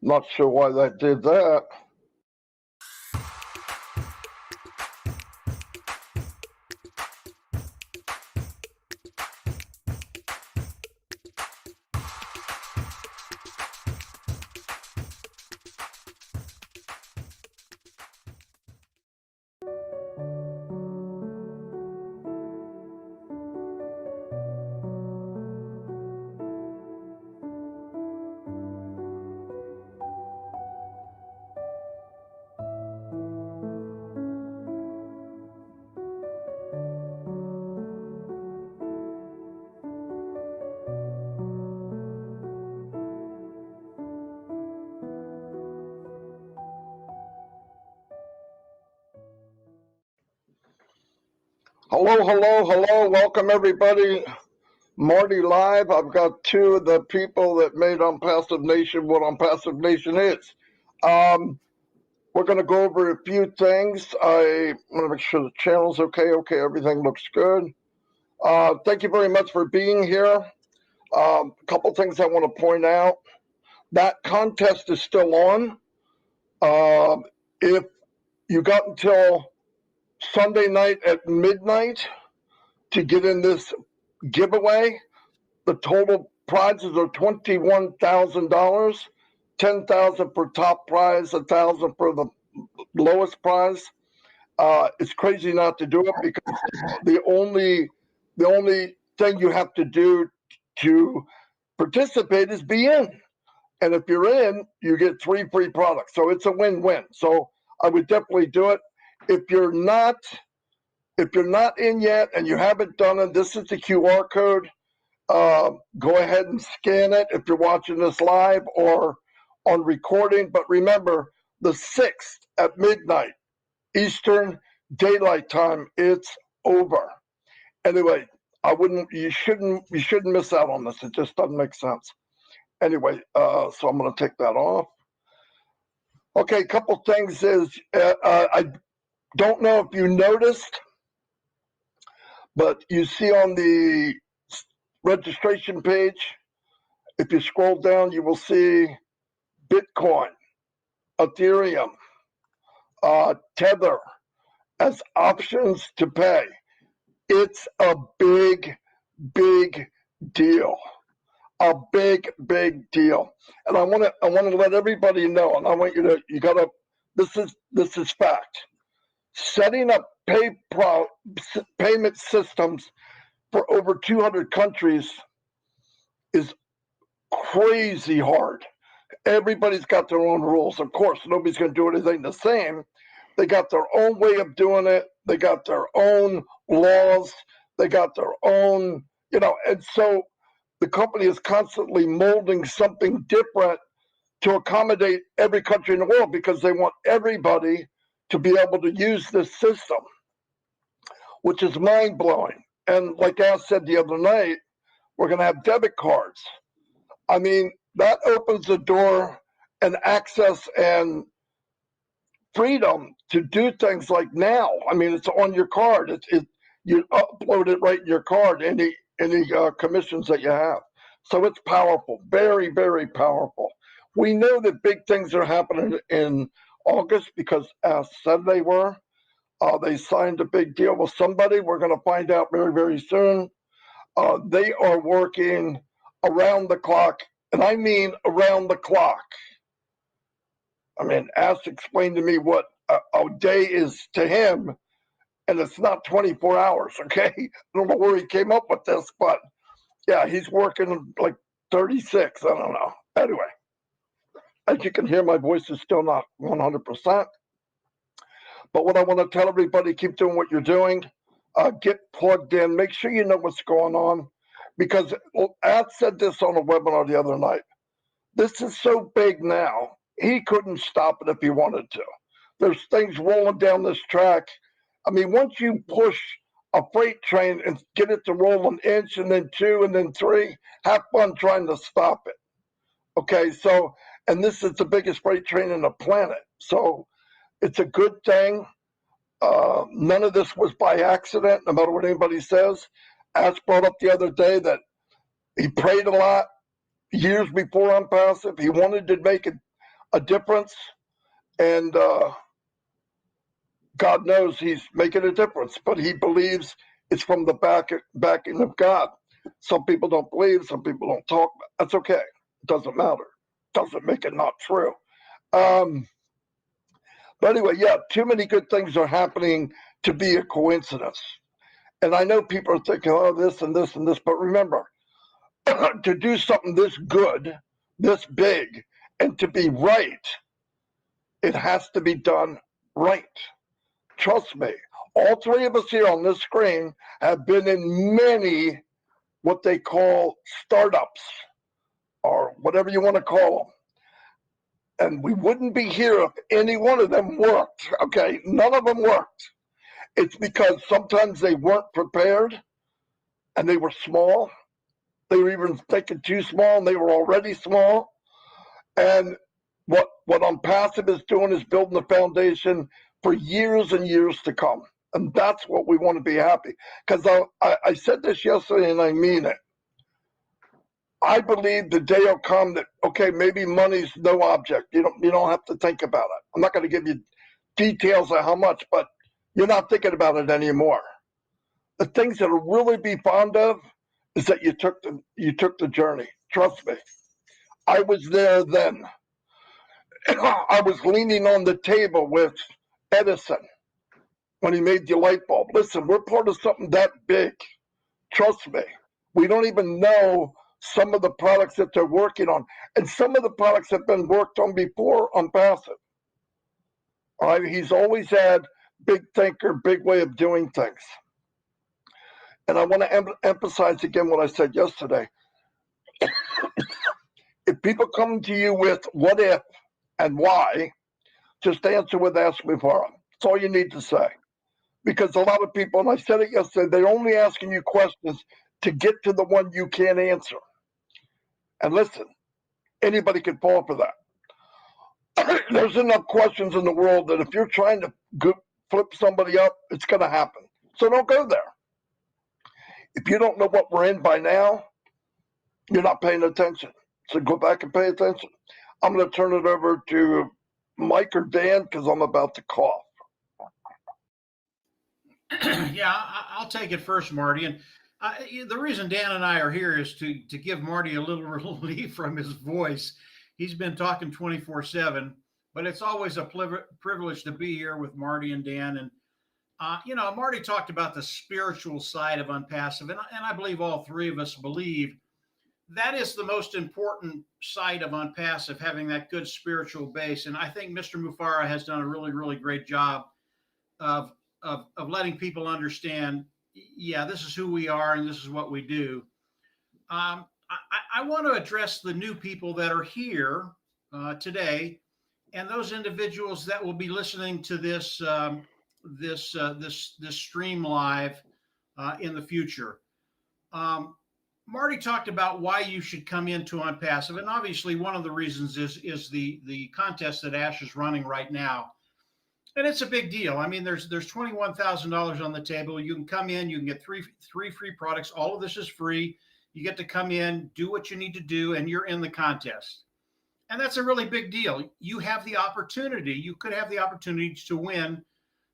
Not sure why that did that. Hello. Welcome, everybody. Marty live. I've got two of the people that made On Passive Nation what On Passive Nation is. We're going to go over a few things. I want to make sure the channel's okay. Okay, everything looks good. Thank you very much for being here. A couple things I want to point out. That contest is still on. If you got until Sunday night at midnight to get in this giveaway, the total prizes are $21,000, $10,000 for top prize, $1,000 for the lowest prize. It's crazy not to do it because the only thing you have to do to participate is be in. And if you're in, you get 3 free products. So it's a win-win. So I would definitely do it. If you're not in yet and you haven't done it, this is the QR code. Go ahead and scan it if you're watching this live or on recording. But remember, the 6th at midnight Eastern Daylight Time, it's over. Anyway, you shouldn't miss out on this. It just doesn't make sense. Anyway, so I'm going to take that off. Okay, a couple things is I don't know if you noticed, but you see on the registration page, if you scroll down, you will see Bitcoin, Ethereum, Tether as options to pay. It's a big deal. A big deal. And I want to let everybody know, and I want this is fact. Setting up payment systems for over 200 countries is crazy hard. Everybody's got their own rules. Of course, nobody's going to do anything the same. They got their own way of doing it. They got their own laws. They got their own, and so the company is constantly molding something different to accommodate every country in the world because they want everybody to be able to use this system, which is mind-blowing. And like I said the other night, we're going to have debit cards. I mean, that opens the door and access and freedom to do things like now. I mean, it's on your card. You upload it right in your card, any commissions that you have. So it's powerful, very powerful. We know that big things are happening in August because as said they were. They signed a big deal with somebody. We're going to find out very soon. They are working around the clock, and I mean around the clock. I mean, Ash explained to me what a day is to him, and it's not 24 hours, okay? I don't know where he came up with this, but yeah, he's working like 36. I don't know. Anyway, as you can hear, my voice is still not 100%. But what I want to tell everybody, keep doing what you're doing. Get plugged in. Make sure you know what's going on. Because Ad said this on a webinar the other night. This is so big now, he couldn't stop it if he wanted to. There's things rolling down this track. I mean, once you push a freight train and get it to roll an inch and then 2 and then 3, have fun trying to stop it. Okay, so, and this is the biggest freight train on the planet. So it's a good thing. None of this was by accident, no matter what anybody says. Ash brought up the other day that he prayed a lot years before On Passive. He wanted to make it a difference, and God knows he's making a difference, but he believes it's from the backing of God. Some people don't believe, some people don't talk. That's okay. It doesn't matter. Doesn't make it not true. But anyway, yeah, too many good things are happening to be a coincidence. And I know people are thinking, oh, this and this and this, but remember, to do something this good, this big, and to be right, it has to be done right. Trust me, all three of us here on this screen have been in many what they call startups, or whatever you want to call them. And we wouldn't be here if any one of them worked, okay? None of them worked. It's because sometimes they weren't prepared and they were small. They were even thinking too small and they were already small. And what Unpassive is doing is building the foundation for years and years to come. And that's what we want to be happy. Because I said this yesterday and I mean it. I believe the day will come that, okay, maybe money's no object. You don't have to think about it. I'm not going to give you details of how much, but you're not thinking about it anymore. The things that will really be fond of is that you took the journey. Trust me. I was there then. I was leaning on the table with Edison when he made the light bulb. Listen, we're part of something that big. Trust me. We don't even know some of the products that they're working on. And some of the products have been worked on before on Passive. All right? He's always had big thinker, big way of doing things. And I want to emphasize again what I said yesterday. If people come to you with what if and why, just answer with ask me for them. That's all you need to say. Because a lot of people, and I said it yesterday, they're only asking you questions to get to the one you can't answer. And listen, anybody can fall for that. There's enough questions in the world that if you're trying to flip somebody up, it's going to happen. So don't go there. If you don't know what we're in by now, you're not paying attention. So go back and pay attention. I'm going to turn it over to Mike or Dan because I'm about to cough. Yeah, I'll take it first, Marty. And the reason Dan and I are here is to give Marty a little relief from his voice. He's been talking 24/7, but it's always a privilege to be here with Marty and Dan. And Marty talked about the spiritual side of Unpassive, and I believe all three of us believe that is the most important side of Unpassive, having that good spiritual base. And I think Mr. Mufara has done a really, really great job of letting people understand, yeah, this is who we are and this is what we do. I want to address the new people that are here today, and those individuals that will be listening to this stream live in the future. Marty talked about why you should come into Unpassive, and obviously one of the reasons is the contest that Ash is running right now. And it's a big deal. I mean, there's $21,000 on the table. You can come in, you can get three free products. All of this is free. You get to come in, do what you need to do, and you're in the contest. And that's a really big deal. You have the opportunity. You could have the opportunity to win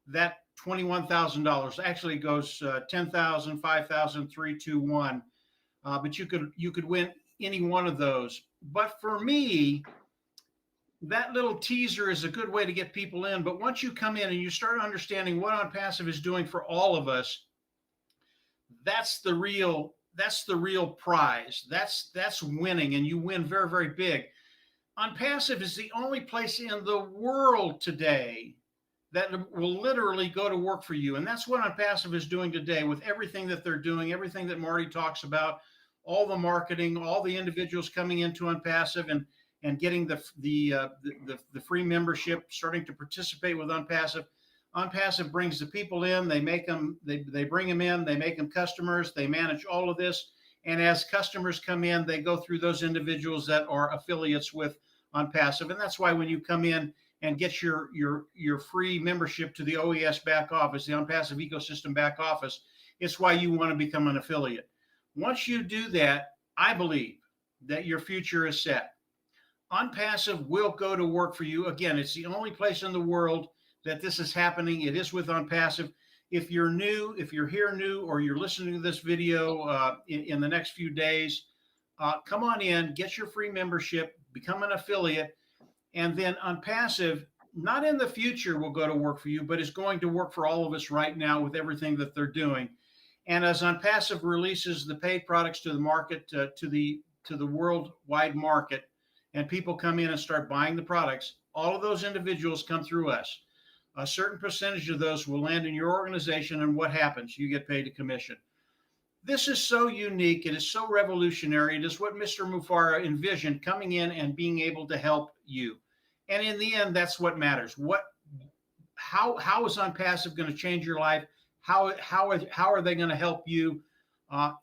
that $21,000. Actually, it goes 10,000, 5,000, 3, 2, 1. But you could win any one of those. But for me, that little teaser is a good way to get people in. But once you come in and you start understanding what Unpassive is doing for all of us, that's the real prize. That's winning, and you win very, very big. Unpassive is the only place in the world today that will literally go to work for you. And that's what Unpassive is doing today with everything that they're doing, everything that Marty talks about, all the marketing, all the individuals coming into Unpassive and getting the free membership, starting to participate with Unpassive. Unpassive brings the people in, they bring them in, they make them customers, they manage all of this. And as customers come in, they go through those individuals that are affiliates with Unpassive. And that's why when you come in and get your free membership to the OES back office, the Unpassive ecosystem back office, it's why you want to become an affiliate. Once you do that, I believe that your future is set. OnPassive will go to work for you. Again, it's the only place in the world that this is happening. It is with OnPassive. If you're new, if you're here new, or you're listening to this video in the next few days, come on in, get your free membership, become an affiliate, and then OnPassive, not in the future will go to work for you, but is going to work for all of us right now with everything that they're doing. And as OnPassive releases the paid products to the market, to the worldwide market, and people come in and start buying the products, all of those individuals come through us. A certain percentage of those will land in your organization, and what happens? You get paid a commission. This is so unique. It is so revolutionary. It is what Mr. Mufareh envisioned, coming in and being able to help you. And in the end, that's what matters. How is OnPassive going to change your life? How are they going to help you?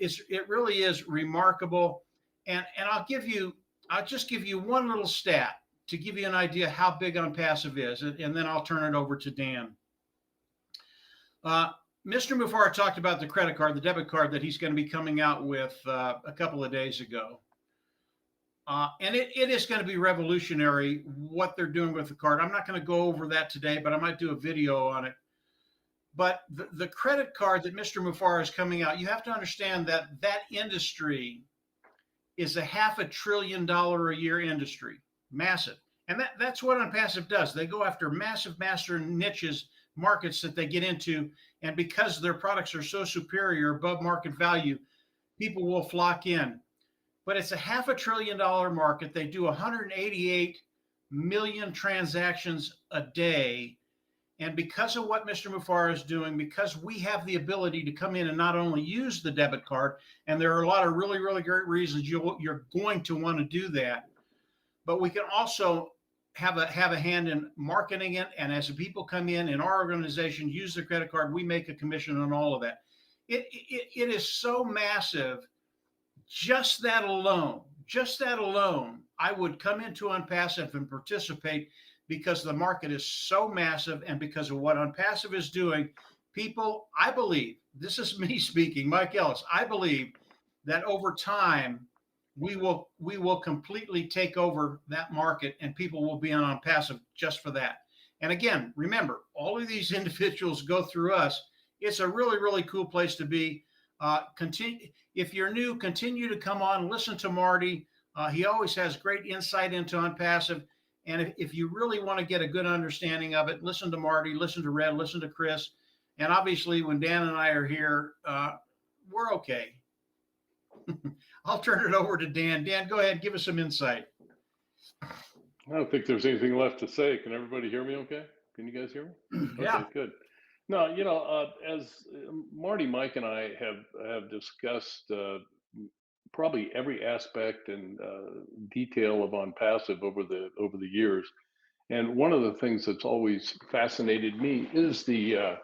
It really is remarkable. And I'll just give you one little stat to give you an idea how big OnPassive is, and then I'll turn it over to Dan. Mr. Mufareh talked about the credit card, the debit card that he's going to be coming out with a couple of days ago. And it is going to be revolutionary what they're doing with the card. I'm not going to go over that today, but I might do a video on it. But the credit card that Mr. Mufareh is coming out, you have to understand that industry is a $500 billion a year industry, massive. And that's what OnPassive does. They go after massive master niches, markets that they get into. And because their products are so superior, above market value, people will flock in. But it's a $500 billion market. They do 188 million transactions a day. And because of what Mr. Mufareh is doing, because we have the ability to come in and not only use the debit card, and there are a lot of really, really great reasons you're going to want to do that, but we can also have a hand in marketing it. And as the people come in our organization, use the credit card, we make a commission on all of that. It is so massive. Just that alone, I would come into OnPassive and participate, because the market is so massive, and because of what OnPassive is doing. People, I believe, this is me speaking, Mike Ellis, I believe that over time we will completely take over that market, and people will be on OnPassive just for that. And again, remember, all of these individuals go through us. It's a really, really cool place to be. If you're new, continue to come on, listen to Marty. He always has great insight into OnPassive. And if you really want to get a good understanding of it, listen to Marty, listen to Red, listen to Chris. And obviously, when Dan and I are here, we're okay. I'll turn it over to Dan. Dan, go ahead, give us some insight. I don't think there's anything left to say. Can everybody hear me okay? Can you guys hear me? Yeah. Okay, good. No, as Marty, Mike, and I have discussed probably every aspect and detail of OnPassive over the years, and one of the things that's always fascinated me is the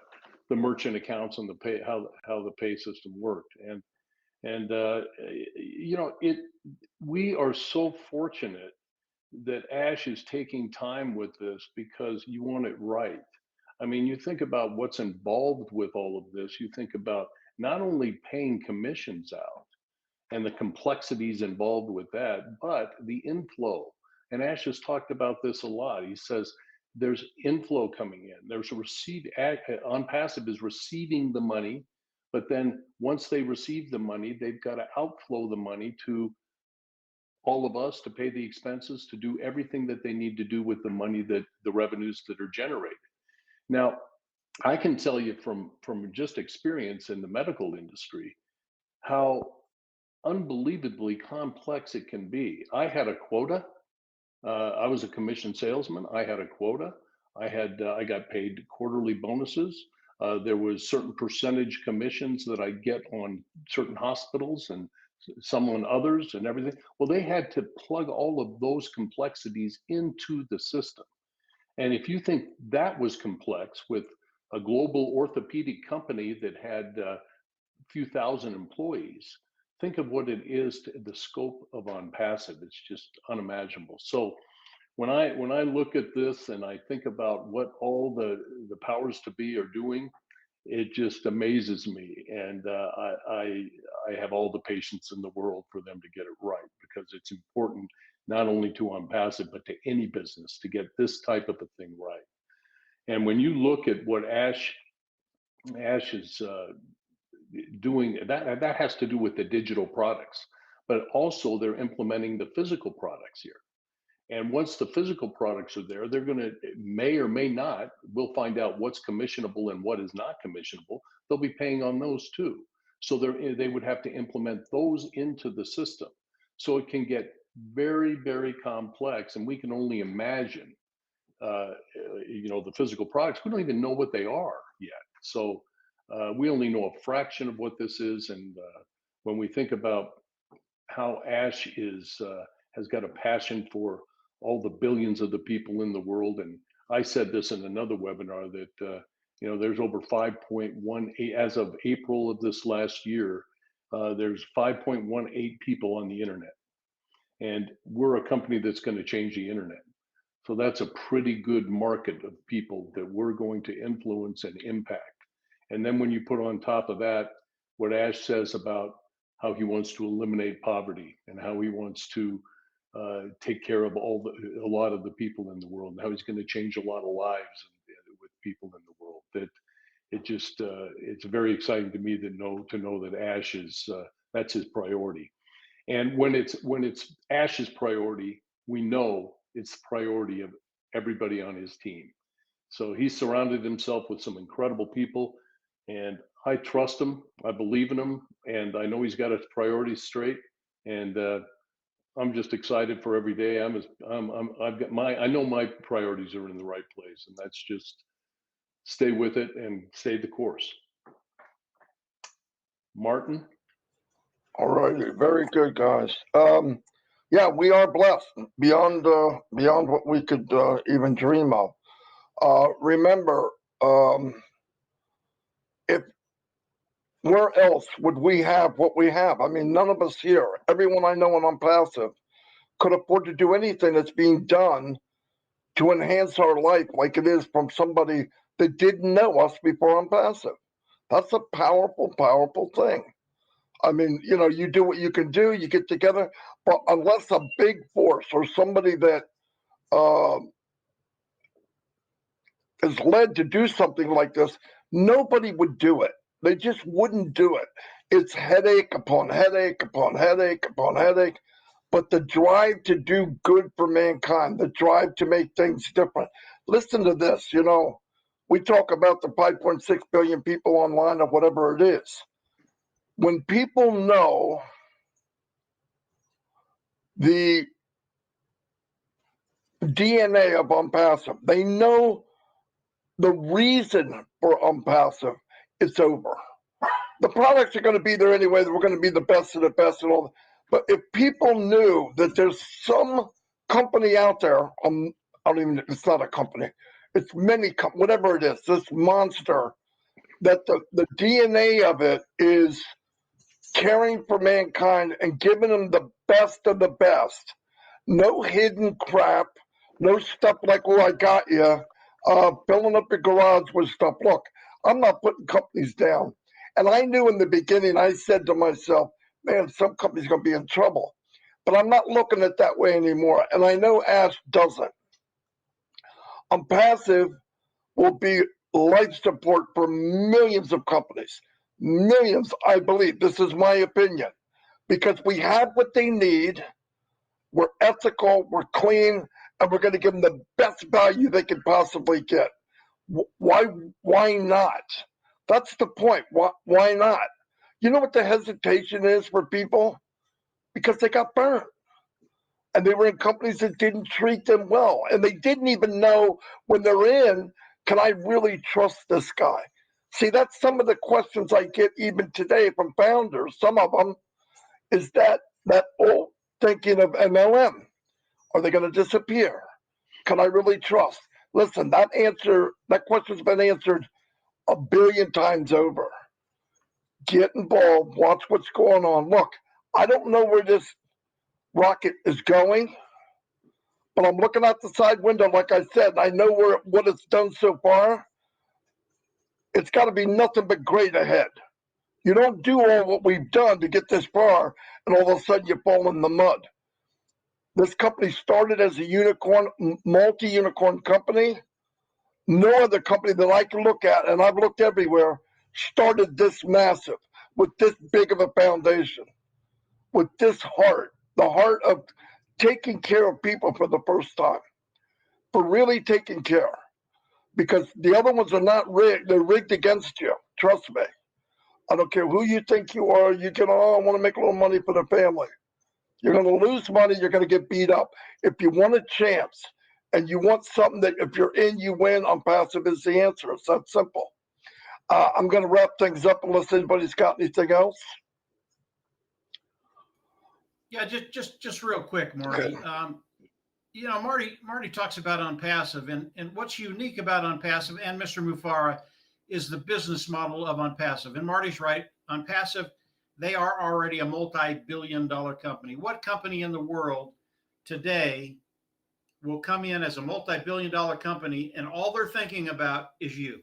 merchant accounts and the pay, how the pay system worked, and we are so fortunate that Ash is taking time with this, because you want it right. I mean, you think about what's involved with all of this. You think about not only paying commissions out and the complexities involved with that, but the inflow. And Ash has talked about this a lot. He says there's inflow coming in. There's a receipt. OnPassive is receiving the money, but then once they receive the money, they've got to outflow the money to all of us to pay the expenses, to do everything that they need to do with the money, that the revenues that are generated. Now, I can tell you from just experience in the medical industry how unbelievably complex it can be. I had a quota. I was a commission salesman. I had a quota. I got paid quarterly bonuses. There was certain percentage commissions that I get on certain hospitals and some on others and everything. Well, they had to plug all of those complexities into the system. And if you think that was complex with a global orthopedic company that had a few thousand employees, think of what it is to the scope of OnPassive. It's just unimaginable. So when I look at this and I think about what all the powers to be are doing, it just amazes me. And I have all the patience in the world for them to get it right, because it's important not only to OnPassive, but to any business to get this type of a thing right. And when you look at what Ash is doing, that has to do with the digital products, but also they're implementing the physical products here. And once the physical products are there, they're going to, may or may not, we'll find out what's commissionable and what is not commissionable. They'll be paying on those too. So they would have to implement those into the system. So it can get very, very complex. And we can only imagine, the physical products. We don't even know what they are yet. So we only know a fraction of what this is. And when we think about how Ash has got a passion for all the billions of the people in the world. And I said this in another webinar that, there's over 5.18, as of April of this last year, there's 5.18 people on the internet. And we're a company that's going to change the internet. So that's a pretty good market of people that we're going to influence and impact. And then when you put on top of that, what Ash says about how he wants to eliminate poverty and how he wants to take care of a lot of the people in the world, and how he's going to change a lot of lives with people in the world. That it just it's very exciting to me to know that Ash is that's his priority. And when it's Ash's priority, we know it's the priority of everybody on his team. So he's surrounded himself with some incredible people, and I trust him. I believe in him, and I know he's got his priorities straight. And I'm just excited for every day. I know my priorities are in the right place, and that's just stay with it and stay the course. Martin? All righty, very good, guys. Yeah, we are blessed beyond what we could even dream of. Remember, if where else would we have what we have? I mean, none of us here, everyone I know on OnPassive, could afford to do anything that's being done to enhance our life like it is from somebody that didn't know us before OnPassive. That's a powerful, powerful thing. I mean, you do what you can do, you get together, but unless a big force or somebody that is led to do something like this, nobody would do it. They just wouldn't do it. It's headache upon headache upon headache upon headache. But the drive to do good for mankind, the drive to make things different. Listen to this, we talk about the 5.6 billion people online or whatever it is. When people know the DNA of OnPassive, they know the reason for OnPassive, it's over. The products are going to be there anyway. We're going to be the best of the best and all that. But if people knew that there's some company out there, it's not a company, it's many, whatever it is, this monster, that the DNA of it is caring for mankind and giving them the best of the best. No hidden crap, no stuff like, oh, I got you, filling up your garage with stuff. Look, I'm not putting companies down. And I knew in the beginning, I said to myself, man, some company's going to be in trouble. But I'm not looking at it that way anymore. And I know Ash doesn't. OnPassive will be life support for millions of companies. Millions, I believe. This is my opinion. Because we have what they need. We're ethical, we're clean, and we're going to give them the best value they can possibly get. Why not? That's the point. Why not? You know what the hesitation is for people? Because they got burned. And they were in companies that didn't treat them well. And they didn't even know when they're in, can I really trust this guy? See, that's some of the questions I get even today from founders. Some of them is that old thinking of MLM. Are they going to disappear? Can I really trust? Listen, that question's been answered 1 billion times over. Get involved, watch what's going on. Look, I don't know where this rocket is going, but I'm looking out the side window, like I said, I know what it's done so far. It's got to be nothing but great ahead. You don't do all what we've done to get this far, and all of a sudden you fall in the mud. This company started as a unicorn, multi-unicorn company. No other company that I can look at, and I've looked everywhere, started this massive, with this big of a foundation, with this heart, the heart of taking care of people for the first time, for really taking care. Because the other ones are not rigged, they're rigged against you. Trust me. I don't care who you think you are, you can, oh, I want to make a little money for the family. You're going to lose money, you're going to get beat up. If you want a chance and you want something that if you're in, you win, on passive is the answer. It's that simple. I'm going to wrap things up unless anybody's got anything else. Yeah, just real quick, Marty. Okay. You know, Marty talks about OnPassive, and what's unique about OnPassive and Mr. Mufareh is the business model of OnPassive. And Marty's right. OnPassive, they are already a multi-billion-dollar company. What company in the world today will come in as a multi-billion-dollar company and all they're thinking about is you?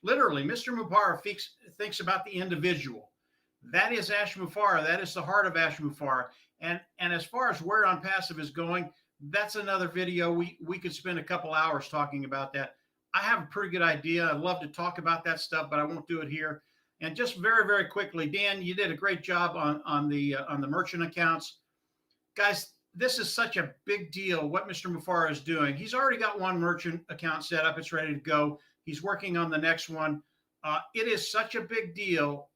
Literally, Mr. Mufareh thinks about the individual. That is Ash Mufareh. That is the heart of Ash Mufareh. And as far as where OnPassive is going, that's another video. We could spend a couple hours talking about that. I have a pretty good idea. I'd love to talk about that stuff, but I won't do it here. And just very, very quickly, Dan, you did a great job on the merchant accounts. Guys, this is such a big deal, what Mr. Mufareh is doing. He's already got one merchant account set up. It's ready to go. He's working on the next one. It is such a big deal.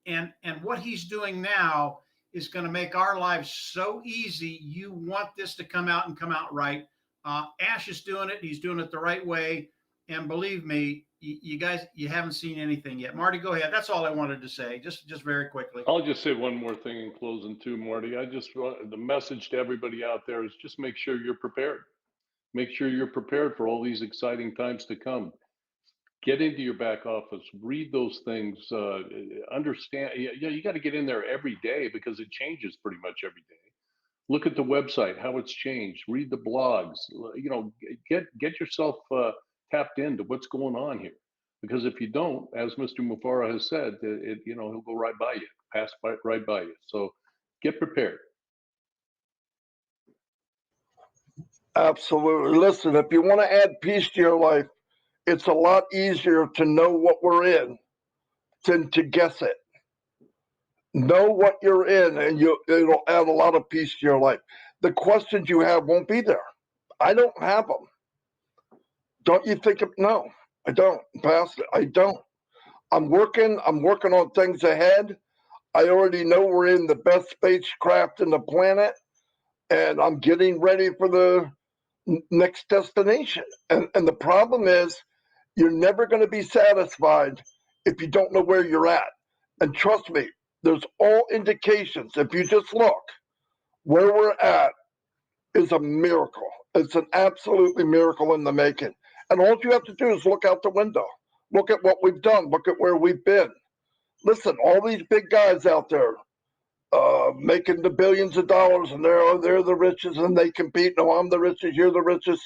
And what he's doing now is going to make our lives so easy. You want this to come out and come out right. Ash is doing it. He's doing it the right way. And believe me, you guys, you haven't seen anything yet. Marty, go ahead. That's all I wanted to say, just very quickly. I'll just say one more thing in closing too, Marty. I just want the message to everybody out there is just make sure you're prepared. Make sure you're prepared for all these exciting times to come. Get into your back office, read those things, understand. You got to get in there every day because it changes pretty much every day. Look at the website, how it's changed. Read the blogs. You know, get yourself tapped into what's going on here. Because if you don't, as Mr. Mufareh has said, he'll go right by you, pass right by you. So get prepared. Absolutely. Listen, if you want to add peace to your life, it's a lot easier to know what we're in than to guess it. Know what you're in, and it'll add a lot of peace to your life. The questions you have won't be there. I don't have them. Don't you think of, no, I don't. Pass it. I don't. I'm working on things ahead. I already know we're in the best spacecraft in the planet, and I'm getting ready for the next destination. And the problem is, you're never going to be satisfied if you don't know where you're at. And trust me, there's all indications. If you just look, where we're at is a miracle. It's an absolutely miracle in the making. And all you have to do is look out the window. Look at what we've done. Look at where we've been. Listen, all these big guys out there making the billions of dollars, and they're the richest, and they compete. No, I'm the richest, you're the richest.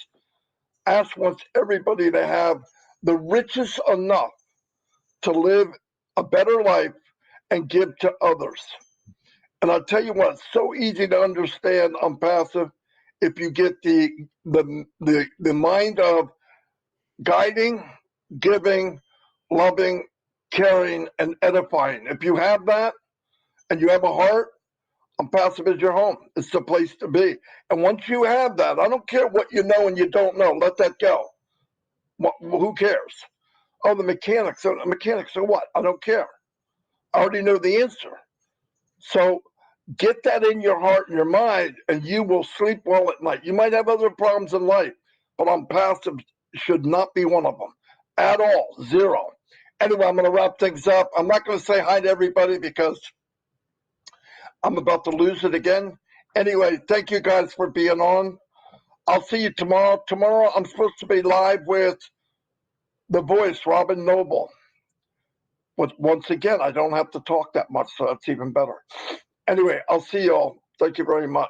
Ash wants everybody to have the richest enough to live a better life and give to others. And I'll tell you what, it's so easy to understand OnPassive if you get the mind of guiding, giving, loving, caring, and edifying. If you have that and you have a heart, OnPassive is your home. It's the place to be. And once you have that, I don't care what you know and you don't know, let that go. Who cares? Oh, the mechanics. So what? I don't care. I already know the answer. So get that in your heart and your mind, and you will sleep well at night. You might have other problems in life, but OnPassive should not be one of them at all. Zero. Anyway, I'm going to wrap things up. I'm not going to say hi to everybody because I'm about to lose it again. Anyway, thank you guys for being on. I'll see you tomorrow. Tomorrow, I'm supposed to be live with The Voice, Robin Noble. But once again, I don't have to talk that much, so that's even better. Anyway, I'll see y'all. Thank you very much.